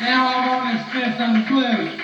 Now I want to spit some blues.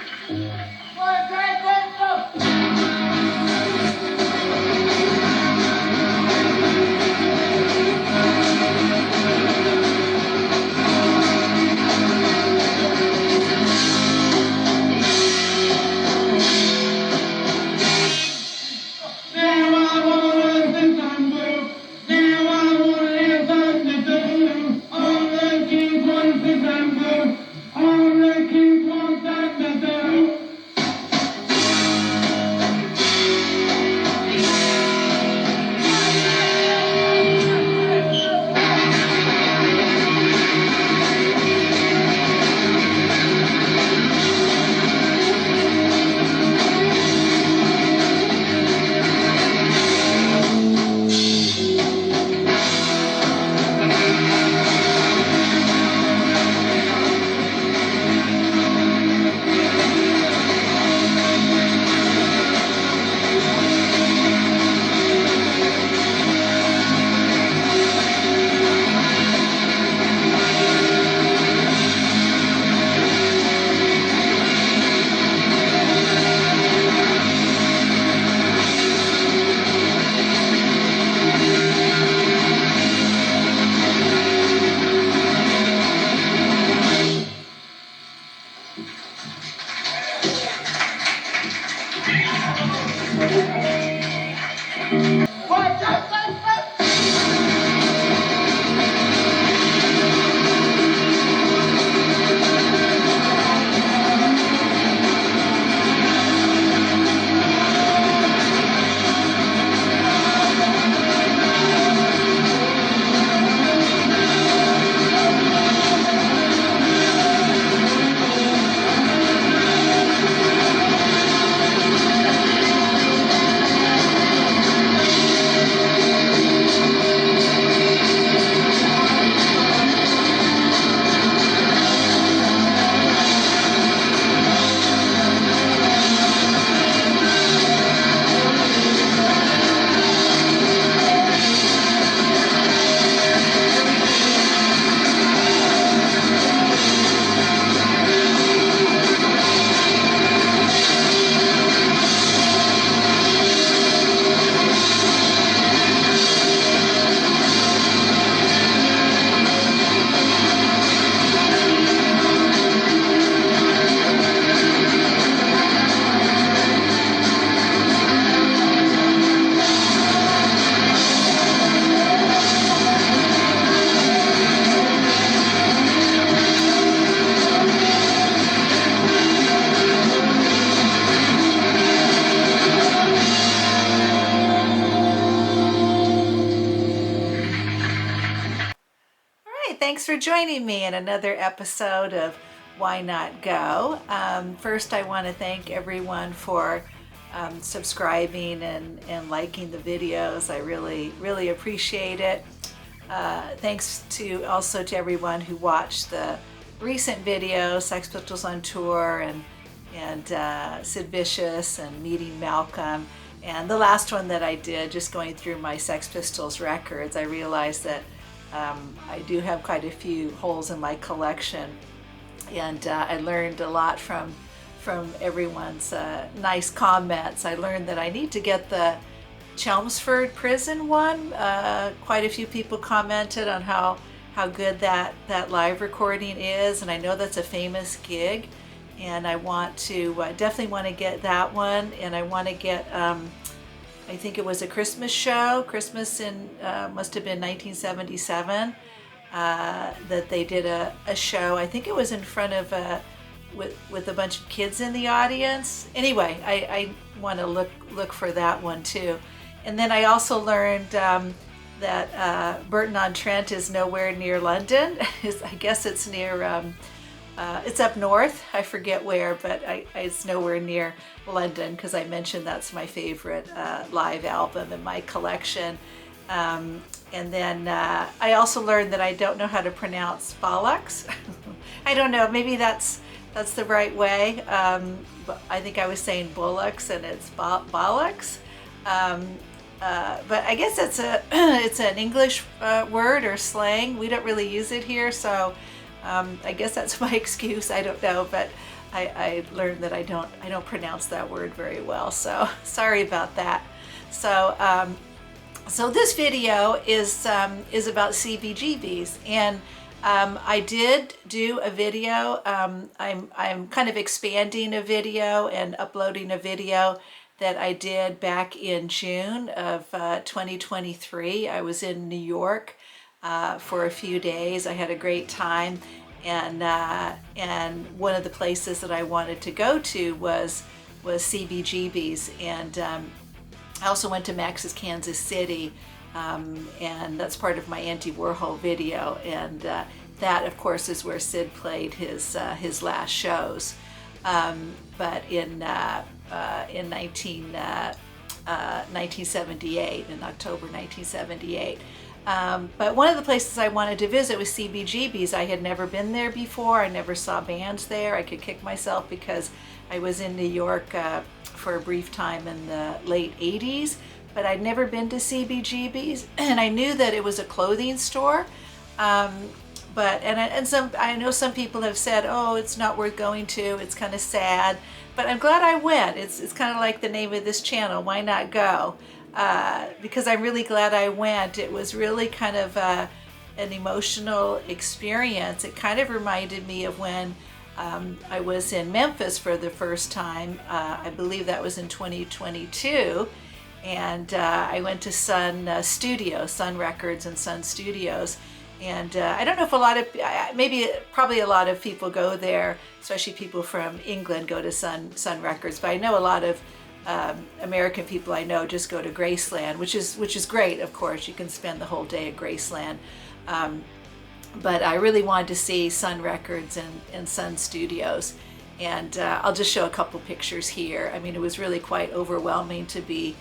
Thanks for joining me in another episode of Why Not Go. First, I want to thank everyone for subscribing and liking the videos. I really appreciate it. Thanks also to everyone who watched the recent videos, Sex Pistols on Tour and Sid Vicious and Meeting Malcolm. And the last one that I did, just going through my Sex Pistols records, I realized that I do have quite a few holes in my collection, and I learned a lot from everyone's nice comments. I learned that I need to get the Chelmsford prison one. Quite a few people commented on how good that live recording is, and I know that's a famous gig, and I want to definitely want to get that one, and I want to get I think it was a Christmas show, Christmas in, must have been 1977, that they did a show. I think it was in front of, with a bunch of kids in the audience. Anyway, I want to look for that one too. And then I also learned that Burton-on-Trent is nowhere near London. I guess it's near, it's up north, I forget where, but it's nowhere near London, because I mentioned that's my favorite live album in my collection. And then I also learned that I don't know how to pronounce bollocks. I don't know, maybe that's the right way. But I think I was saying bullocks and it's bollocks. But I guess it's an English word or slang. We don't really use it here, so I guess that's my excuse. I don't know, but I learned that I don't pronounce that word very well. So sorry about that. So so this video is about CBGBs, and I did do a video. I'm kind of expanding a video and uploading a video that I did back in June of 2023. I was in New York for a few days. I had a great time, and one of the places that I wanted to go to was CBGBs, and I also went to Max's Kansas City, and that's part of my Anti-Warhol video, and that of course is where Sid played his last shows. But in 1978, in October 1978. But one of the places I wanted to visit was CBGBs. I had never been there before. I never saw bands there. I could kick myself because I was in New York for a brief time in the late 80s, but I'd never been to CBGBs, and I knew that it was a clothing store. I know some people have said, oh, it's not worth going to, it's kind of sad, but I'm glad I went. It's kind of like the name of this channel, Why Not Go? Because I'm really glad I went. It was really kind of an emotional experience. It kind of reminded me of when I was in Memphis for the first time. I believe that was in 2022, and I went to Sun Records and Sun Studios. And I don't know if probably a lot of people go there, especially people from England go to Sun Records, but I know a lot of American people I know just go to Graceland, which is great, of course. You can spend the whole day at Graceland. But I really wanted to see Sun Records and Sun Studios. And I'll just show a couple pictures here. I mean, it was really quite overwhelming to be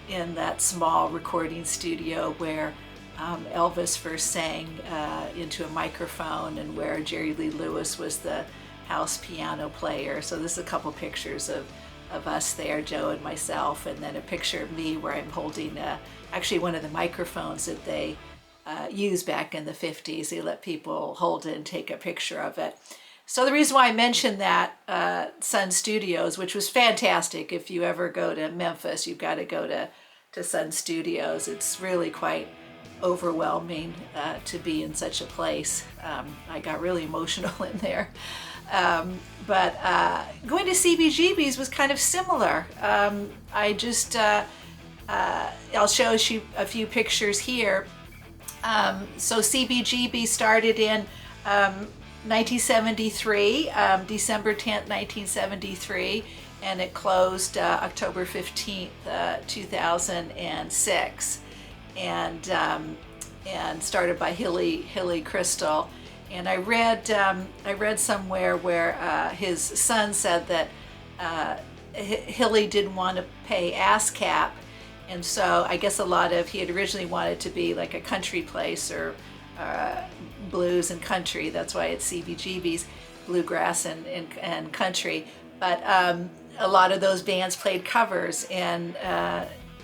in that small recording studio where Elvis first sang into a microphone, and where Jerry Lee Lewis was the house piano player. So this is a couple pictures of us there, Joe and myself, and then a picture of me where I'm holding actually one of the microphones that they used back in the 50s. They let people hold it and take a picture of it. So the reason why I mentioned that Sun Studios, which was fantastic, if you ever go to Memphis, you've got to go to Sun Studios. It's really quite overwhelming to be in such a place. I got really emotional in there. But going to CBGBs was kind of similar. I'll show you a few pictures here. So CBGB started in 1973, December 10th, 1973, and it closed October 15th, 2006, and started by Hilly Crystal. And I read somewhere where his son said that Hilly didn't want to pay ASCAP, and so I guess he had originally wanted to be like a country place, or blues and country. That's why it's CBGBs, bluegrass and country. But a lot of those bands played covers, and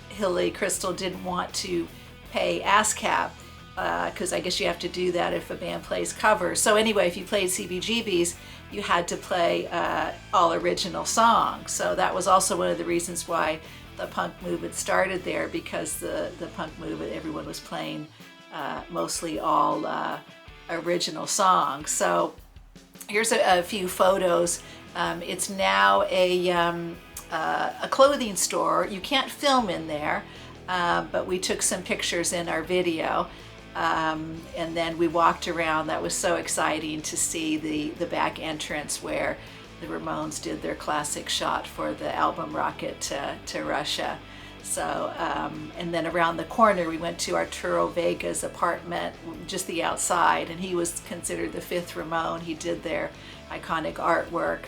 Hilly Crystal didn't want to pay ASCAP, because I guess you have to do that if a band plays covers. So anyway, if you played CBGBs, you had to play all original songs. So that was also one of the reasons why the punk movement started there, because the punk movement, everyone was playing mostly all original songs. So here's a few photos. It's now a clothing store. You can't film in there, but we took some pictures in our video. And then we walked around. That was so exciting to see the back entrance where the Ramones did their classic shot for the album Rocket to Russia. So, and then around the corner we went to Arturo Vega's apartment, just the outside, and he was considered the fifth Ramone. He did their iconic artwork.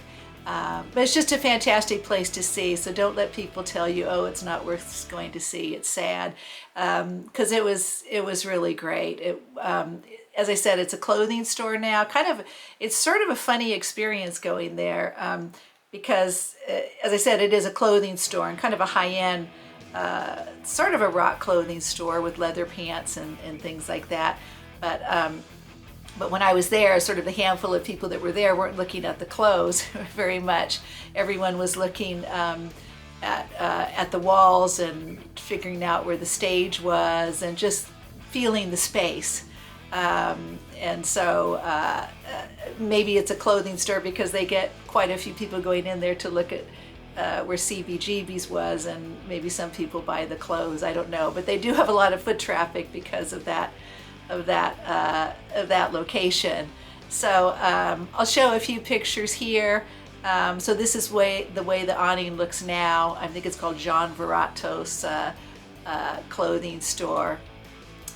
But it's just a fantastic place to see, so don't let people tell you, oh, it's not worth going to see, it's sad, because it was really great. As I said, it's a clothing store now. It's sort of a funny experience going there, because, as I said, it is a clothing store and kind of a high-end, sort of a rock clothing store with leather pants and things like that. But But when I was there, sort of the handful of people that were there weren't looking at the clothes very much. Everyone was looking at the walls and figuring out where the stage was and just feeling the space. And so maybe it's a clothing store because they get quite a few people going in there to look at where CBGBs was, and maybe some people buy the clothes. I don't know, but they do have a lot of foot traffic because of that location. So I'll show a few pictures here. So this is the way the awning looks now. I think it's called John Verato's clothing store,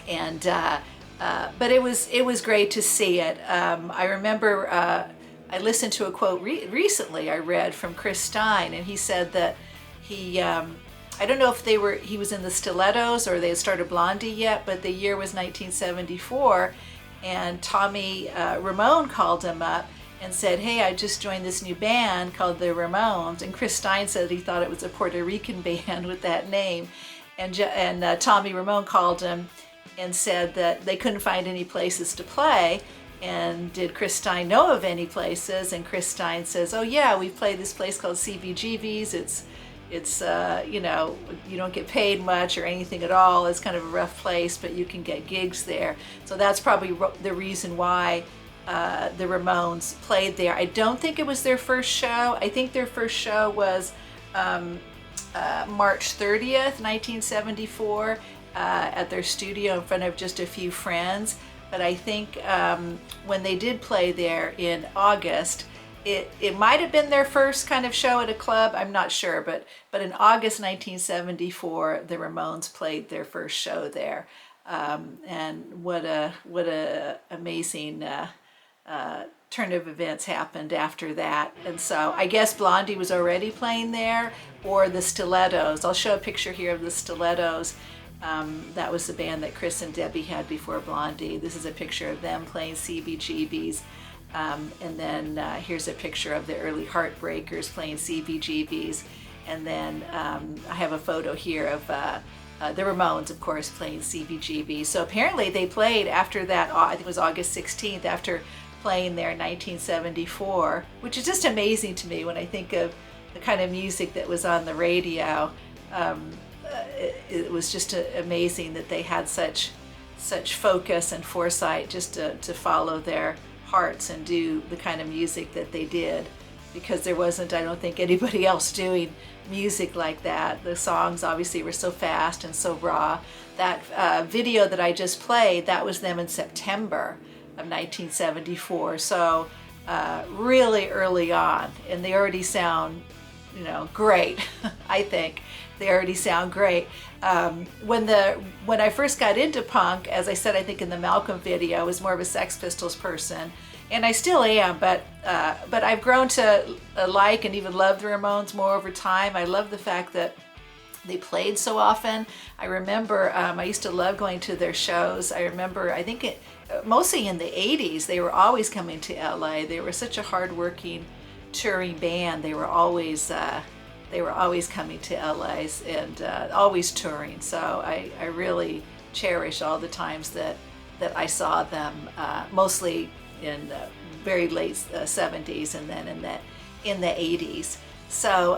and but it was great to see it. I remember I listened to a quote recently I read from Chris Stein, and he said that he I don't know if he was in the Stilettos or they had started Blondie yet, but the year was 1974, and Tommy Ramone called him up and said, "Hey, I just joined this new band called the Ramones." And Chris Stein said he thought it was a Puerto Rican band with that name. And Tommy Ramone called him and said that they couldn't find any places to play. And did Chris Stein know of any places? And Chris Stein says, "Oh yeah, we play this place called CBGBs. It's you know, you don't get paid much or anything at all. It's kind of a rough place, but you can get gigs there." So that's probably the reason why the Ramones played there. I don't think it was their first show. I think their first show was March 30th, 1974, at their studio in front of just a few friends. But I think when they did play there in August, it might have been their first kind of show at a club. I'm not sure, but in August 1974, the Ramones played their first show there, and what a amazing turn of events happened after that. And so I guess Blondie was already playing there, or the Stilettos. I'll show a picture here of the Stilettos. That was the band that Chris and Debbie had before Blondie. This is a picture of them playing CBGBs. And then here's a picture of the early Heartbreakers playing CBGBs. And then I have a photo here of the Ramones, of course, playing CBGBs. So apparently they played after that, I think it was August 16th, after playing there in 1974, which is just amazing to me when I think of the kind of music that was on the radio. It was just amazing that they had such focus and foresight just to follow their hearts and do the kind of music that they did, because there wasn't, I don't think, anybody else doing music like that. The songs obviously were so fast and so raw. That video that I just played, that was them in September of 1974, so really early on, and they already sound, you know, great. I think they already sound great. When I first got into punk, as I said, I think in the Malcolm video, I was more of a Sex Pistols person, and I still am, but I've grown to like and even love the Ramones more over time. I love the fact that they played so often. I remember I used to love going to their shows. I remember, I think mostly in the 80s, they were always coming to LA. They were such a hardworking touring band. They were always coming to LA and always touring. So I really cherish all the times that I saw them, mostly in the very late 70s and then in the 80s. So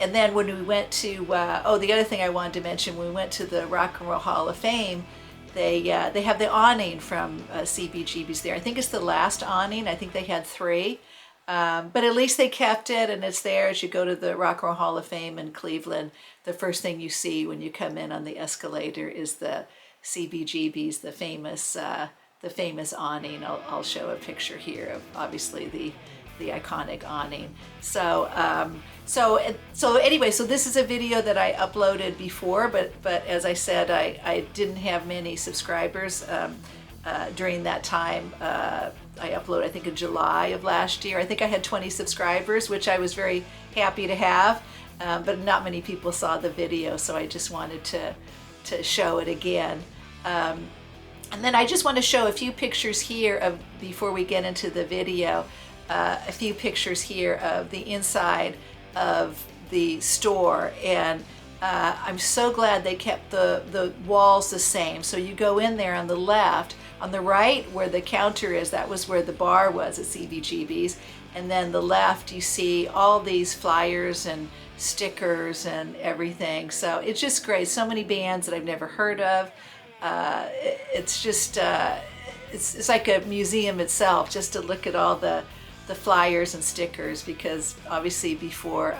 and then when we went to the other thing I wanted to mention, when we went to the Rock and Roll Hall of Fame, they have the awning from CBGBs there. I think it's the last awning. I think they had 3. But at least they kept it, and it's there as you go to the Rock and Roll Hall of Fame in Cleveland. The first thing you see when you come in on the escalator is the CBGBs, the famous awning. I'll show a picture here of obviously the iconic awning. So anyway, so this is a video that I uploaded before, but as I said, I didn't have many subscribers during that time. I uploaded, I think, in July of last year. I think I had 20 subscribers, which I was very happy to have, but not many people saw the video, so I just wanted to show it again. And then I just want to show a few pictures here of, before we get into the video, a few pictures here of the inside of the store. And I'm so glad they kept the walls the same. So you go in there on the left, On the right, where the counter is, that was where the bar was at CBGBs. And then the left, you see all these flyers and stickers and everything. So it's just great. So many bands that I've never heard of. It's just, it's like a museum itself, just to look at all the flyers and stickers, because obviously before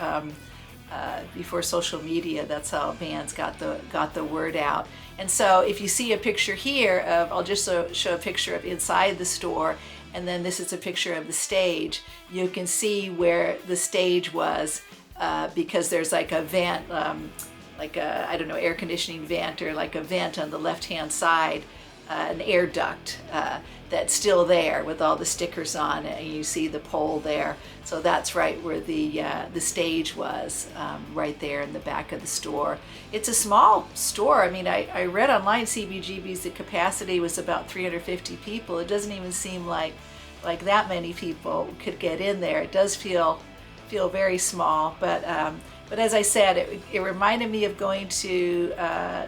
social media, that's how bands got the word out. And so if you see a picture here of, I'll just show a picture of inside the store, and then this is a picture of the stage. You can see where the stage was, because there's like a vent, like a, I don't know, air conditioning vent, or like a vent on the left-hand side, an air duct that's still there with all the stickers on it, and you see the pole there. So that's right where the stage was, right there in the back of the store. It's a small store. I mean, I read online CBGB's, the capacity was about 350 people. It doesn't even seem like that many people could get in there. It does feel very small, but as I said, it reminded me of going to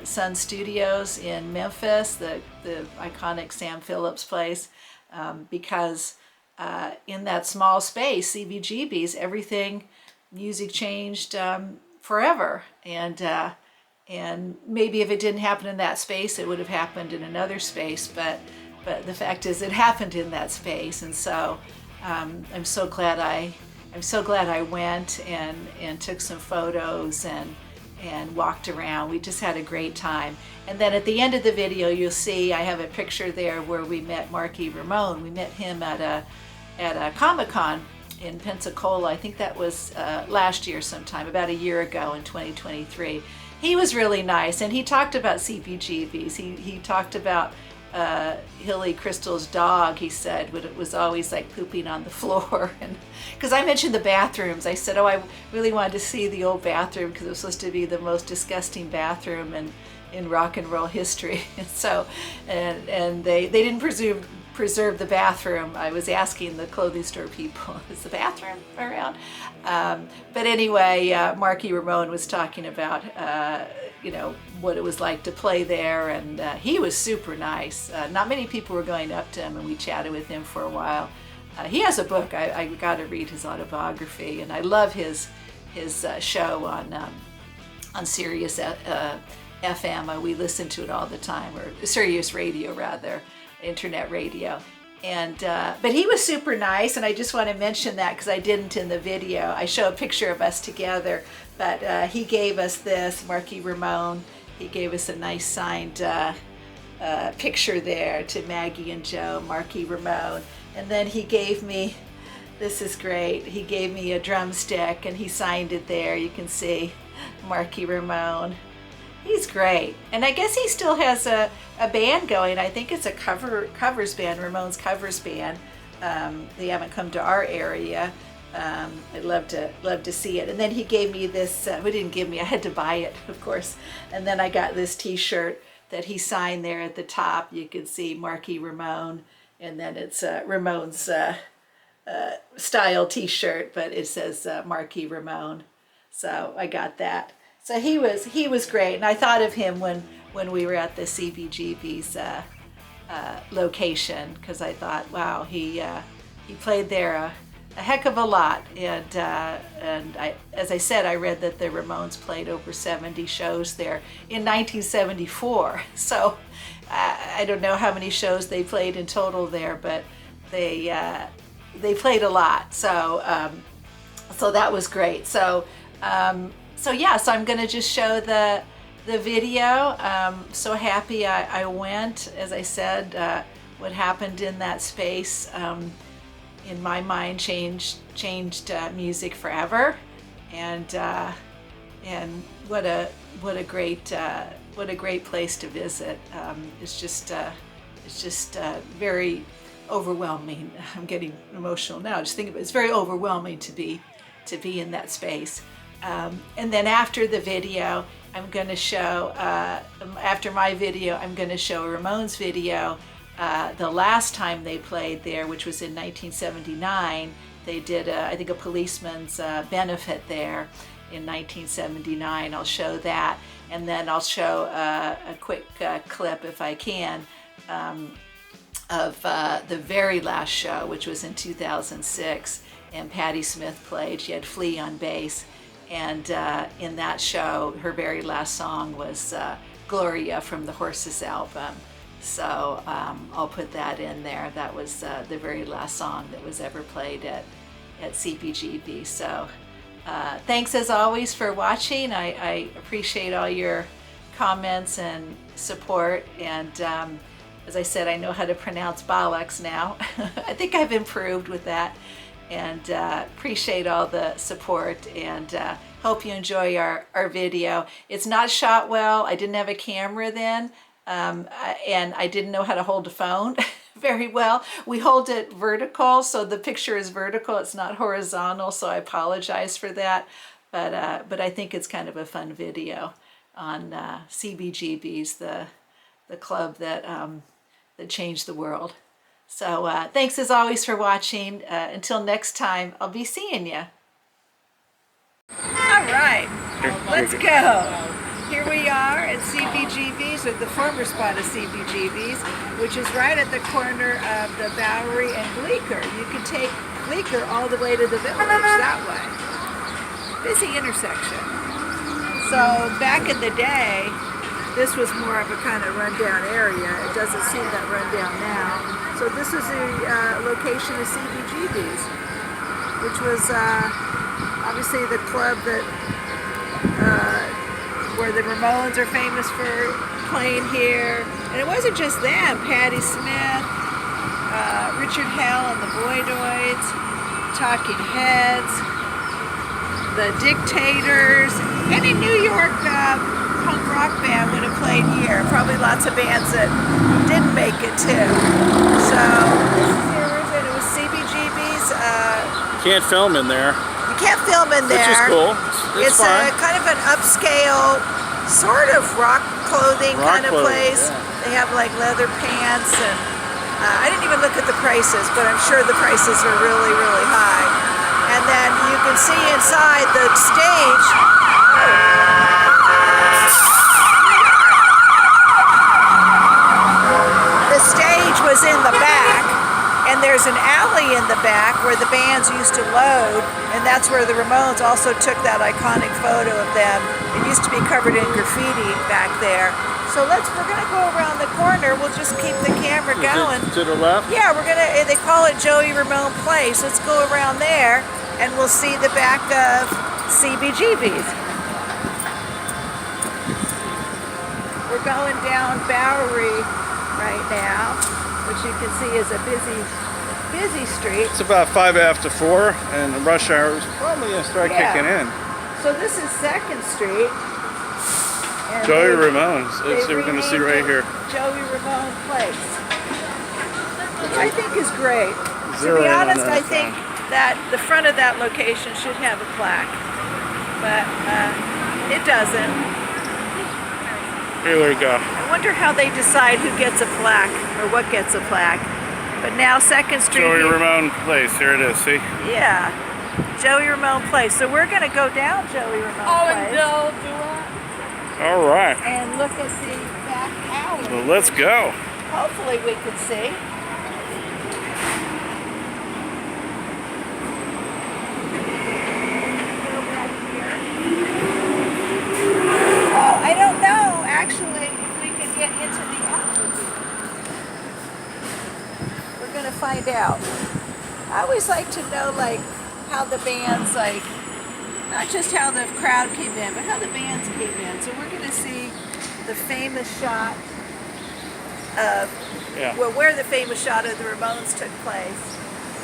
Sun Studios in Memphis, the iconic Sam Phillips place, because in that small space, CBGBs, everything, music changed forever. And maybe if it didn't happen in that space, it would have happened in another space. But the fact is, it happened in that space, and so I'm so glad I went and took some photos and walked around. We just had a great time. And then at the end of the video, you'll see I have a picture there where we met Marky Ramone. We met him at a Comic-Con in Pensacola. I think that was last year sometime, about a year ago in 2023. He was really nice, and he talked about CBGBs. He talked about Hilly Crystal's dog. He said it was always like pooping on the floor, and because I mentioned the bathrooms, I said, oh, I really wanted to see the old bathroom because it was supposed to be the most disgusting bathroom in rock and roll history. And so, and they didn't preserve the bathroom. I was asking the clothing store people, is the bathroom around? But anyway, Marky Ramone was talking about what it was like to play there, and he was super nice. Not many people were going up to him, and we chatted with him for a while. He has a book. I got to read his autobiography, and I love his show on Sirius FM. We listen to it all the time, or Sirius Radio rather, internet radio. And but he was super nice, and I just want to mention that because I didn't in the video. I show a picture of us together, but he gave us this, Marky Ramone. He gave us a nice signed picture there to Maggie and Joe, Marky Ramone. And then he gave me, this is great, he gave me a drumstick and he signed it there. You can see Marky Ramone. He's great. And I guess he still has a band going. I think it's a covers band, Ramones covers band. They haven't come to our area. I'd love to see it. And then he gave me this, he didn't give me, I had to buy it, of course. And then I got this t-shirt that he signed there at the top. You can see Marky Ramone, and then it's Ramone's style t-shirt, but it says Marky Ramone. So I got that. So he was great, and I thought of him when we were at the CBGB's location, because I thought, wow, he played there a heck of a lot, and as I said, I read that the Ramones played over 70 shows there in 1974. So I don't know how many shows they played in total there, but they played a lot. So so that was great. So yeah, so I'm gonna just show the video. So happy I went. As I said, what happened in that space, in my mind, changed music forever, and what a great place to visit. It's just very overwhelming. I'm getting emotional now just thinking about it. It's very overwhelming to be in that space. And then after the video, I'm going to show, after my video, I'm going to show Ramones video. The last time they played there, which was in 1979, they did, I think, a policeman's benefit there in 1979. I'll show that, and then I'll show a quick clip, if I can, the very last show, which was in 2006, and Patti Smith played. She had Flea on bass, and in that show, her very last song was Gloria from the Horses album. So I'll put that in there. That was the very last song that was ever played at CBGB. So thanks as always for watching. I appreciate all your comments and support, and as I said, I know how to pronounce bollocks now. I think I've improved with that, and appreciate all the support, and hope you enjoy our video. It's not shot well. I didn't have a camera then, and I didn't know how to hold a phone very well. We hold it vertical, so the picture is vertical. It's not horizontal, so I apologize for that. But I think it's kind of a fun video on CBGBs, the club that changed the world. So thanks as always for watching. Until next time, I'll be seeing you. All right, let's go. Here we are at CBGBs, or the former spot of CBGBs, which is right at the corner of the Bowery and Bleecker. You can take Bleecker all the way to the Village that way. Busy intersection. So back in the day, this was more of a kind of rundown area. It doesn't seem that rundown now. So this is a location of CBGBs, which was obviously the club that where the Ramones are famous for playing here. And it wasn't just them. Patti Smith, Richard Hell and the Voidoids, Talking Heads, the Dictators, any New York punk rock band would have played here. Probably lots of bands that didn't make it too. So this is here, it was CBGB's. Can't film in there. You can't film in there. Which is cool. It's fine. Kind of an upscale, sort of rock clothing kind of place. Yeah. They have like leather pants, and I didn't even look at the prices, but I'm sure the prices are really, really high. And then you can see inside the stage. The stage was in the back, and there's an alley in the back where the bands used to load, and that's where the Ramones also took that iconic photo of them. It used to be covered in graffiti back there. So we're gonna go around the corner. We'll just keep the camera going. To the left? Yeah, they call it Joey Ramone Place. Let's go around there, and we'll see the back of CBGBs. We're going down Bowery right now, which you can see is a busy street. It's about 5 after 4, and the rush hour is probably going to start kicking in. So this is 2nd Street. And Joey Ramone's. That's what we're going to see right here. Joey Ramone Place, which I think is great. To Zero be in on honest, that I think that the front of that location should have a plaque, but it doesn't. Here we go. I wonder how they decide who gets a plaque or what gets a plaque. But now 2nd Street. Joey Ramone Place. Here it is. See? Yeah, Joey Ramone Place. So we're going to go down Joey Ramone Place. And do it. All right. And look at the back alley. Well, let's go. Hopefully we can see. Oh, I don't know actually if we can get into the alley. We're gonna find out. I always like to know like how the bands like, not just how the crowd came in, but how the bands came in. So we're going to see the famous shot of, where the famous shot of the Ramones took place,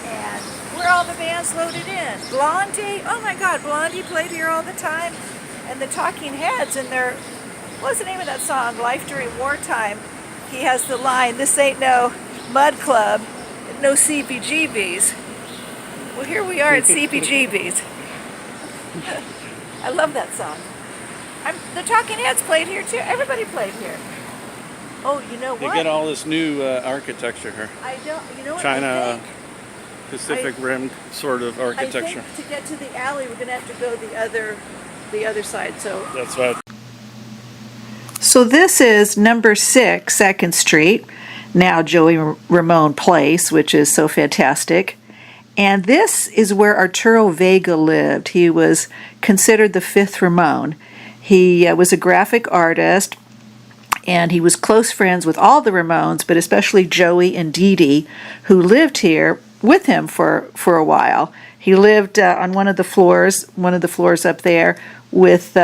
and where all the bands loaded in. Blondie, oh my God, Blondie played here all the time, and the Talking Heads, and what was the name of that song, Life During Wartime? He has the line, "This ain't no mud club, no CBGBs." Well, here we are at CBGBs. I love that song. The Talking Heads played here too. Everybody played here. Oh, you know what? You get all this new architecture here. I don't. You know what? China, Pacific Rim sort of architecture. I think to get to the alley, we're going to have to go the other side. So that's right. So this is number 6, 2nd Street, now Joey Ramone Place, which is so fantastic. And this is where Arturo Vega lived. He was considered the fifth Ramone. He was a graphic artist, and he was close friends with all the Ramones, but especially Joey and Dee Dee, who lived here with him for a while. He lived on one of the floors up there with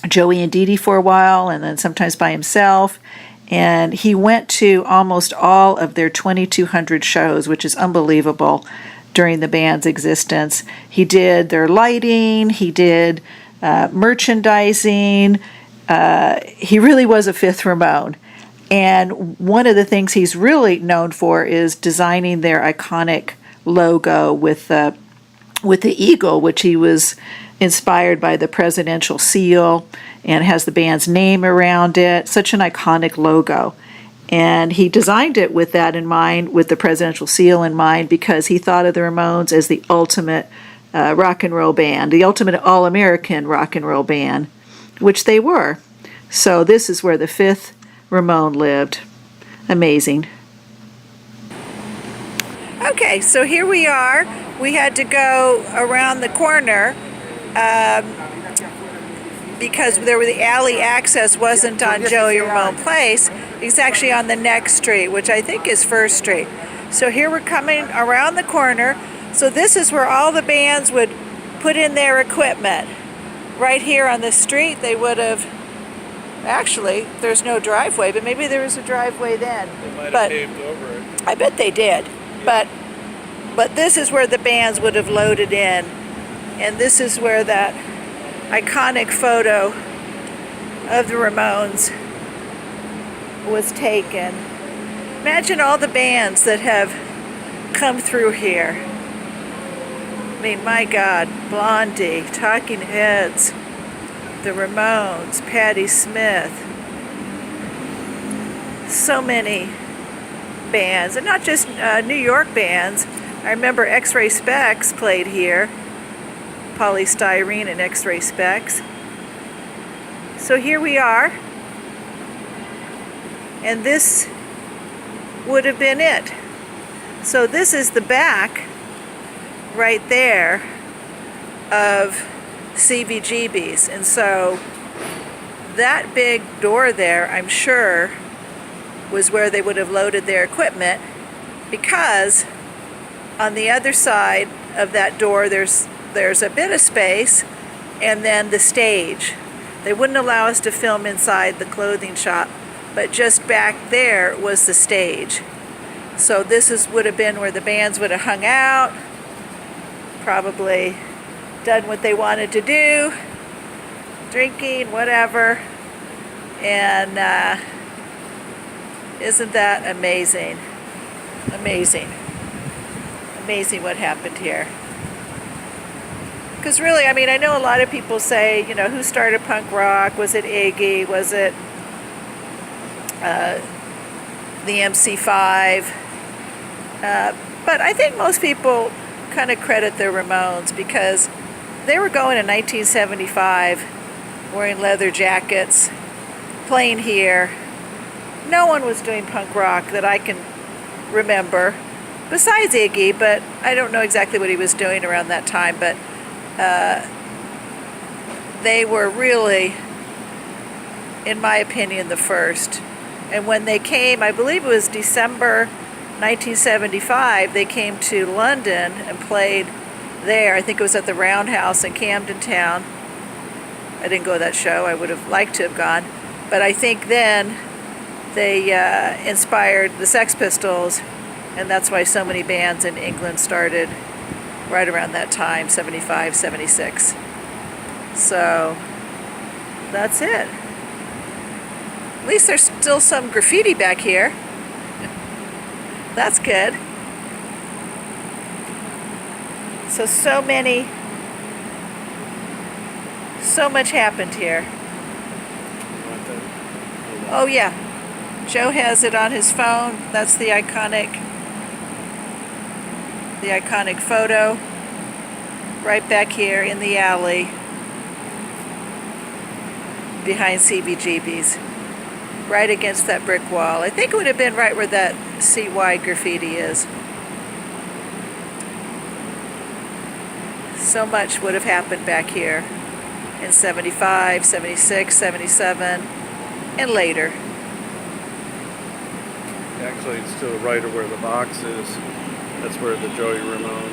Joey and Dee Dee for a while, and then sometimes by himself. And he went to almost all of their 2,200 shows, which is unbelievable during the band's existence. He did their lighting, he did merchandising. He really was a fifth Ramone. And one of the things he's really known for is designing their iconic logo with the eagle, which he was inspired by the presidential seal and has the band's name around it. Such an iconic logo. And he designed it with that in mind, with the presidential seal in mind, because he thought of the Ramones as the ultimate rock and roll band, the ultimate all-American rock and roll band, which they were. So this is where the fifth Ramone lived. Amazing. Okay, so here we are. We had to go around the corner because the alley access wasn't on Joey Ramone Place. It's actually on the next street, which I think is First Street. So here we're coming around the corner. So this is where all the bands would put in their equipment. Right here on the street, they would have, actually, there's no driveway, but maybe there was a driveway then. They might have paved over it. I bet they did. Yeah. But this is where the bands would have loaded in. And this is where that iconic photo of the Ramones was taken. Imagine all the bands that have come through here. I mean, my God, Blondie, Talking Heads, the Ramones, Patti Smith. So many bands, and not just New York bands. I remember X-Ray Specs played here. Polystyrene and X-Ray Specs. So here we are. And this would have been it. So this is the back right there of CBGBs. And so that big door there, I'm sure, was where they would have loaded their equipment, because on the other side of that door there's a bit of space, and then the stage. They wouldn't allow us to film inside the clothing shop, but just back there was the stage. So this would have been where the bands would have hung out, probably done what they wanted to do, drinking, whatever. And isn't that amazing? Amazing. Amazing what happened here. Because really, I mean, I know a lot of people say, you know, who started punk rock? Was it Iggy? Was it the MC5? But I think most people kind of credit the Ramones, because they were going in 1975 wearing leather jackets, playing here. No one was doing punk rock that I can remember, besides Iggy, but I don't know exactly what he was doing around that time. But they were really, in my opinion, the first. And when they came, I believe it was December 1975, they came to London and played there. I think it was at the Roundhouse in Camden Town. I didn't go to that show. I would have liked to have gone. But I think then they inspired the Sex Pistols, and that's why so many bands in England started right around that time, 75, 76. So that's it. At least there's still some graffiti back here. That's good. So much happened here. Oh yeah, Joe has it on his phone. That's the iconic photo right back here in the alley behind CBGBs. right against that brick wall. I think it would have been right where that CY graffiti is. So much would have happened back here in 75, 76, 77, and later. Actually, it's to the right of where the box is. That's where the Joey Ramone.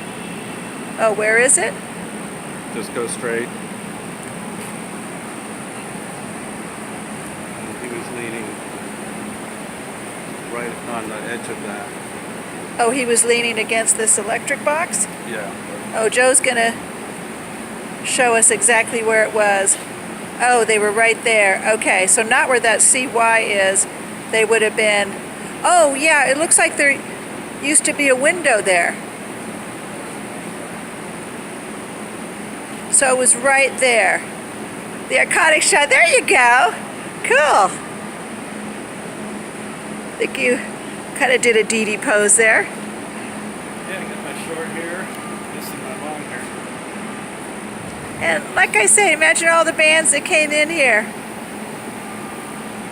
Oh, where is it? Just go straight. And he was leaning right on the edge of that. Oh, he was leaning against this electric box? Yeah. Oh, Joe's gonna show us exactly where it was. Oh, they were right there. Okay, so not where that CY is. They would have been... Oh, yeah, it looks like there used to be a window there. So it was right there. The iconic shot. There you go. Cool. I think you kind of did a Dee Dee pose there. Yeah, I got my short hair. This is my long hair. And like I say, imagine all the bands that came in here.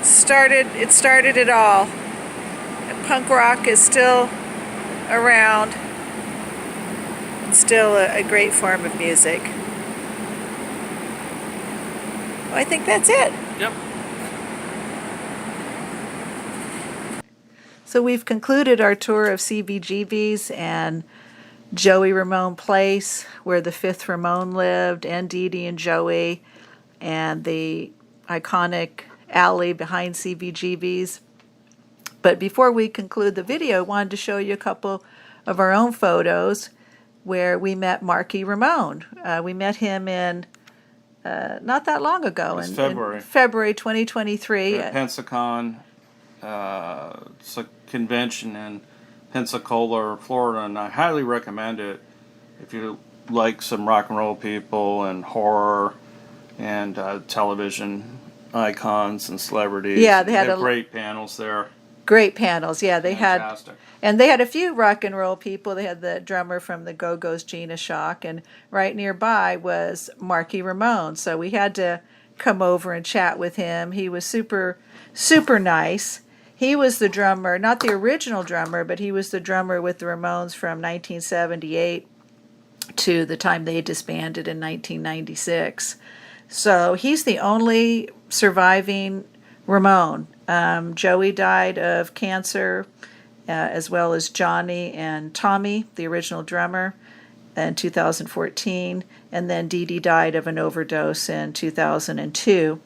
It started it all. And punk rock is still around. It's still a great form of music. Well, I think that's it. Yep. So we've concluded our tour of CBGBs and Joey Ramone Place, where the fifth Ramone lived, and Dee Dee and Joey, and the iconic alley behind CBGBs. But before we conclude the video, I wanted to show you a couple of our own photos where we met Marky Ramone. We met him in not that long ago, in February 2023 at Pensacon. It's a convention in Pensacola, Florida, and I highly recommend it if you like some rock and roll people and horror and television icons and celebrities. Yeah, they had great panels there. Great panels, yeah. They Fantastic. And they had a few rock and roll people. They had the drummer from the Go-Go's, Gina Shock, and right nearby was Marky Ramone. So we had to come over and chat with him. He was super, super nice. He was the drummer, not the original drummer, but he was the drummer with the Ramones from 1978 to the time they disbanded in 1996. So he's the only surviving Ramone. Joey died of cancer, as well as Johnny and Tommy, the original drummer, in 2014. And then Dee Dee died of an overdose in 2002.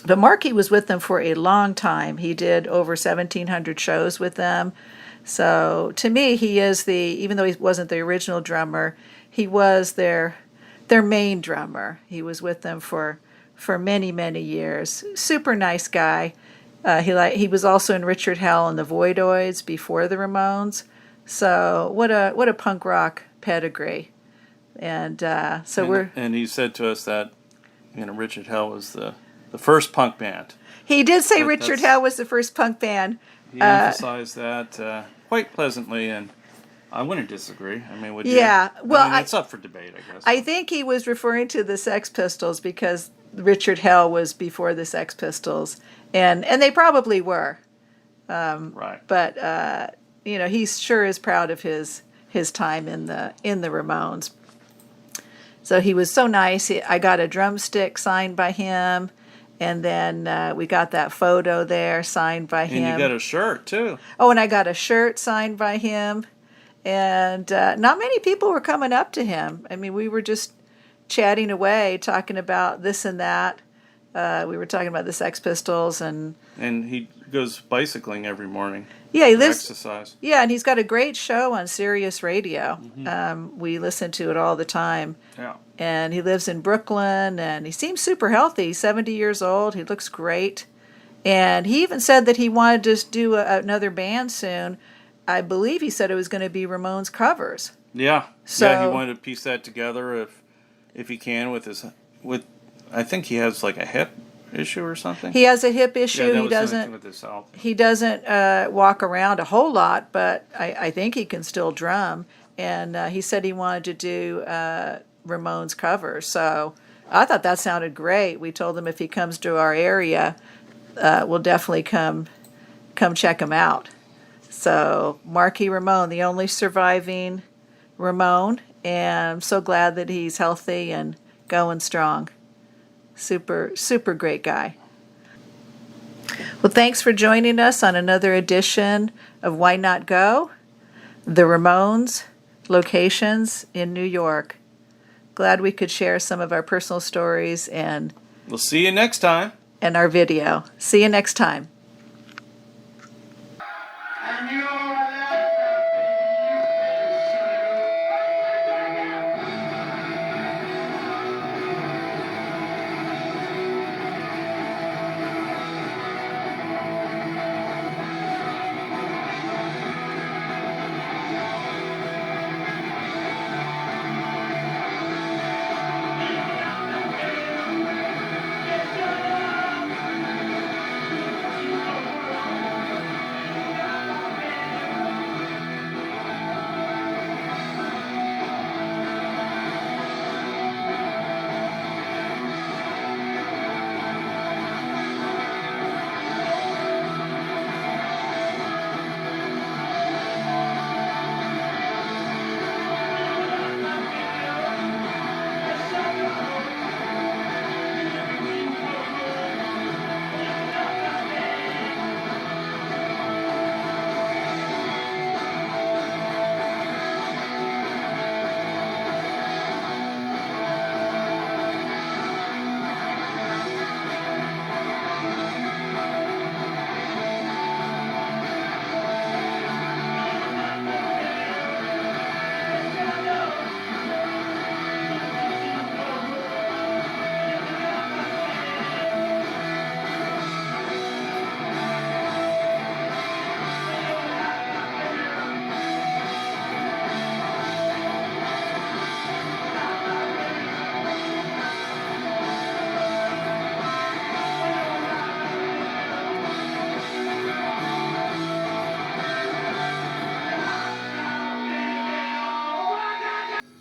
But Marky was with them for a long time. He did over 1,700 shows with them. So to me, he is even though he wasn't the original drummer, he was their main drummer. He was with them for many, many years. Super nice guy. He was also in Richard Hell and the Voidoids before the Ramones. So what a punk rock pedigree. And and he said to us that Richard Hell was the first punk band. He did say Richard Hell was the first punk band. He emphasized that quite pleasantly, and I wouldn't disagree. I mean, would you? Yeah, well, it's up for debate, I guess. I think he was referring to the Sex Pistols because Richard Hell was before the Sex Pistols, and they probably were. Right. But he sure is proud of his time in the Ramones. So he was so nice. I got a drumstick signed by him. And then we got that photo there signed by him. And you got a shirt, too. Oh, and I got a shirt signed by him. And not many people were coming up to him. I mean, we were just chatting away, talking about this and that. We were talking about the Sex Pistols. And he goes bicycling every morning. Yeah, he lives. Exercise. Yeah, and he's got a great show on Sirius Radio. Mm-hmm. We listen to it all the time. Yeah. And he lives in Brooklyn, and he seems super healthy. He's 70 years old. He looks great. And he even said that he wanted to do another band soon. I believe he said it was going to be Ramones covers. Yeah. So, he wanted to piece that together if he can with I think he has like a hip issue or something. He has a hip issue. Yeah, with his health. He doesn't walk around a whole lot, but I think he can still drum. And he said he wanted to do Ramones covers. So I thought that sounded great. We told him if he comes to our area, will definitely come check him out. So Marky Ramone, the only surviving Ramone, and I'm so glad that he's healthy and going strong. Super, super great guy. Well, thanks for joining us on another edition of Why Not Go? The Ramones locations in New York. Glad we could share some of our personal stories and We'll see you next time. our video. See you next time. And you're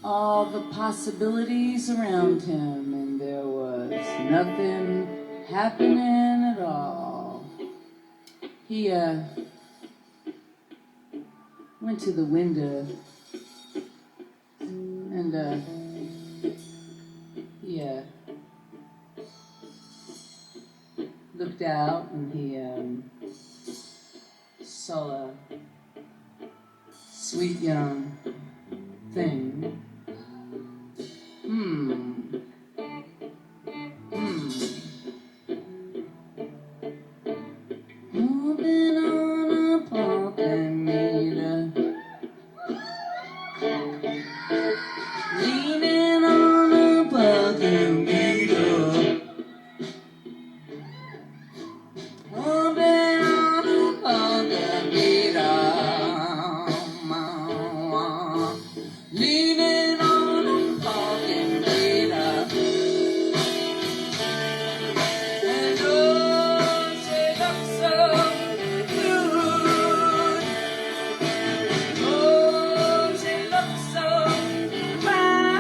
all the possibilities around him, and there was nothing happening at all. He went to the window and he looked out, and he saw a sweet young thing. Moving on a parking meter, leaning on a parking meter, moving on a parking meter, leaning on a parking meter. And oh, she looks so good. Oh, she looks so fine.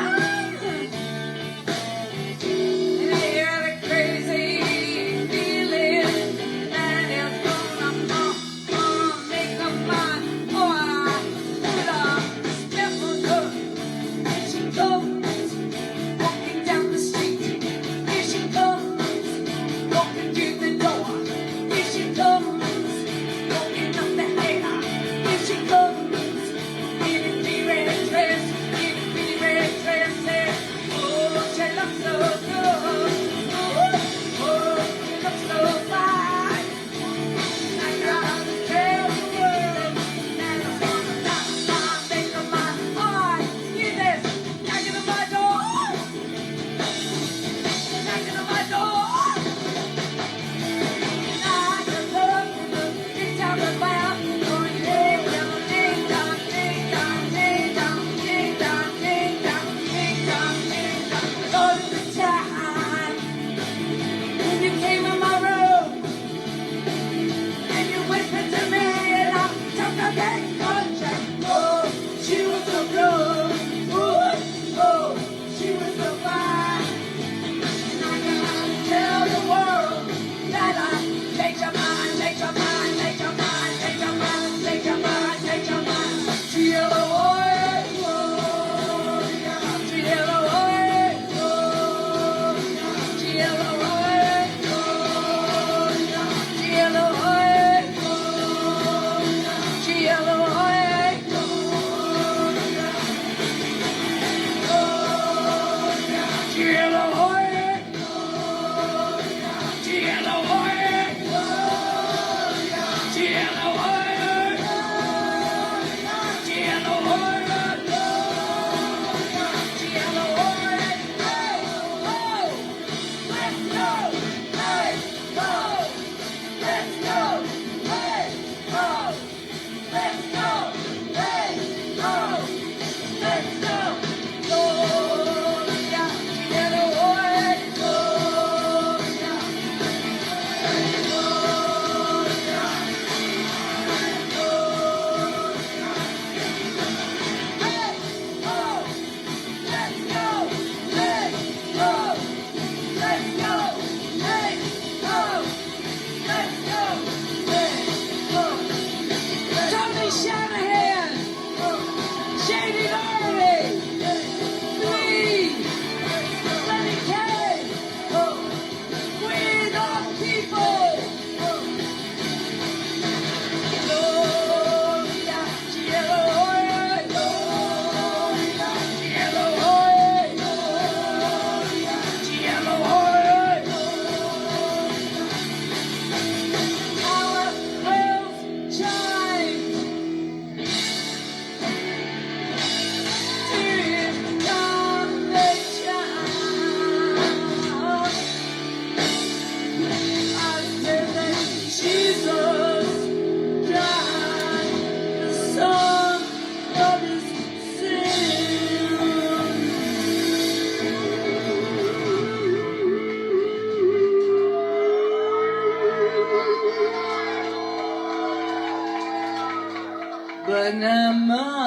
Dynamite.